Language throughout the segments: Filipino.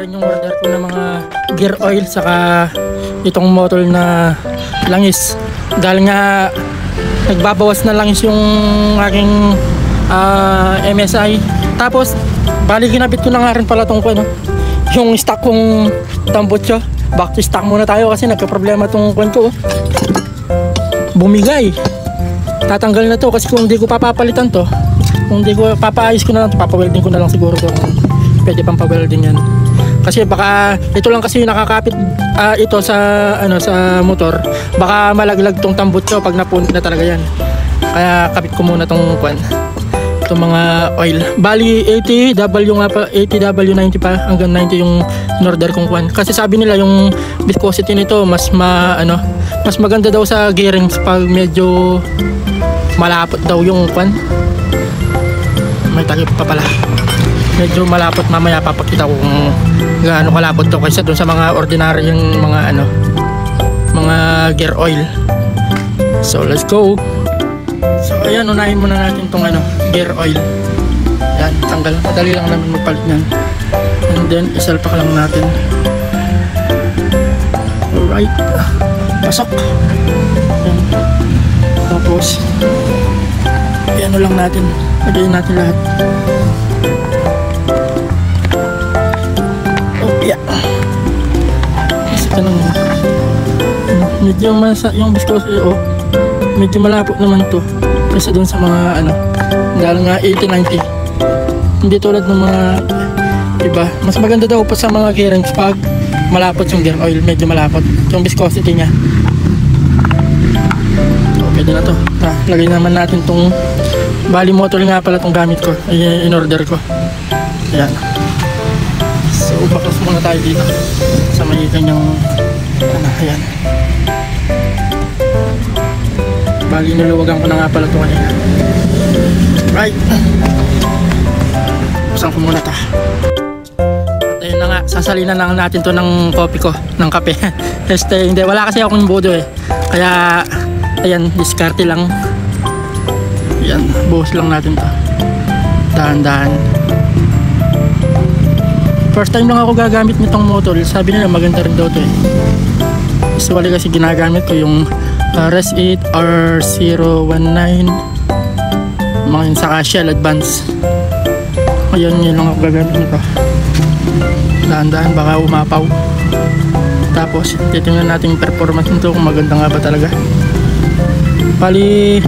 rin yung order ko ng mga gear oil saka itong motor na langis. Dahil nga nagbabawas na langis yung aking MSI. Tapos bali ginabit ko na nga rin pala tong yung stock kong tambutso. Back to stock muna tayo kasi nagka-problema tong ko. Bumigay. Tatanggal na to kasi kung hindi ko papapalitan to, kung hindi ko papaayos ko na lang, papawelding ko na lang siguro to kung pwede pang pawelding yan. Kasi baka ito lang kasi nakakapit ito sa sa motor, baka malaglag tong tambutso pag napunit na talaga yan. Kaya kapit ko muna tong itong mga oil. Bali 80W nga pa, 80W 90 pa hanggang 90 yung in-order kong kasi sabi nila yung viscosity nito mas mas maganda daw sa gearings pag medyo malapot daw yung may takip pa pala, medyo malapot. Mamaya papakita ko kung gaano kalapot to kaysa dun sa mga ordinary yung mga gear oil. So let's go. So ayan, unahin muna natin tong gear oil. Yan, tanggal, madali lang namin magpalit nyan, and then isalpak lang natin. Alright, pasok. Yan. Tapos ano lang natin, lagayin natin lahat. Oh yeah. Ito lang. Medyo yung viscosity medyo malapot naman to kasi dun sa mga dahil nga 80-90, hindi tulad ng mga iba. Mas maganda daw pa sa mga gearings pag malapot yung gear oil, medyo malapot yung viscosity nya. Pwede na to. Lagay naman natin tong bali motor nga pala tong gamit ko, in order ko. Ayan. So bakas muna tayo dito sa may kanyang ayan. Bali niluwagan ko na nga pala ito kanina. Right, buksan ko muna ta. At ayun na nga, sasalinan lang natin to ng kopi ko, ng kape. Hindi, wala kasi akong bodo kaya ayan, diskarte lang. Ayan, buhos lang natin to dahan-dahan. First time lang ako gagamit nitong motor. Sabi nila maganda rin daw to usually kasi ginagamit ko yung RS8 R019 mga yun, saka Shell Advance. Ayun, yun lang ako gagamit nito. Dahan-dahan, baka umapaw. Tapos titingnan natin yung performance nito kung maganda nga ba talaga. Bali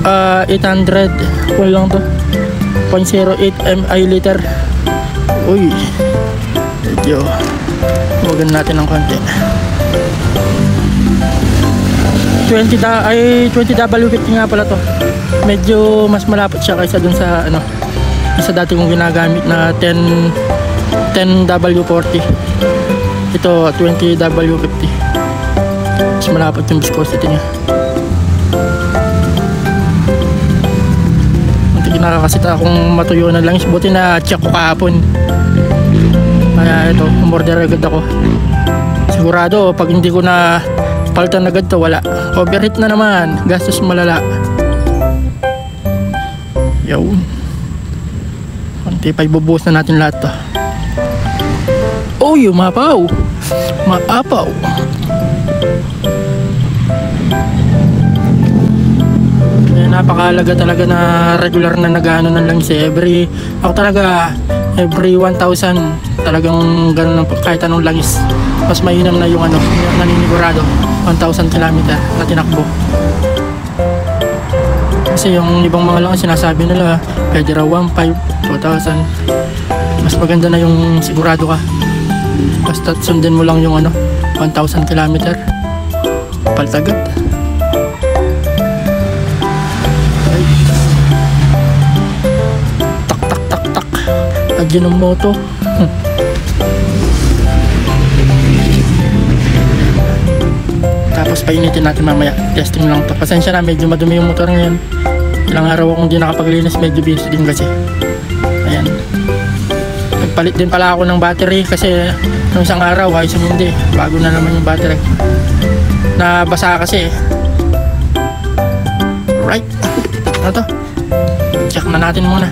800 full lang to, 0.08 ml. Uy, medyo huwagan natin ng konti. 20W50 nga pala to. Medyo mas malapot siya kaysa dun sa sa dati kong ginagamit na 10W40. Ito 20W50. Mas malapot yung viscosity niya. Nakakasita akong matuyo na lang, buti na check ko kahapon. Kaya ito, umorder agad ako. Sigurado pag hindi ko na palitan agad to, wala, overheat na naman, gastos malala. Yun, konti pa ibubuhos na natin lahat to. Oh, yung maapaw. Napakahalaga talaga na regular na nag-ano na lang ako talaga every 1,000 talagang ganun, kahit anong langis mas mainam na yung naninigurado 1,000 km na tinakbo. Kasi yung ibang mga langis sinasabi nila pwede raw 1,500, 2,000. Mas maganda na yung sigurado ka, basta sundin mo lang yung 1,000 km paltagad. Ajinomoto. Tapos painitin natin mamaya. Testing lang to. Pasensya na, medyo madumi yung motor ngayon. Ilang araw akong hindi nakapaglinis, medyo busy din kasi. Ayan. Nagpalit din pala ako ng battery kasi nung isang araw ayos hindi. Bago na naman yung battery. Nabasa kasi. Right. Ano to? Check na natin muna.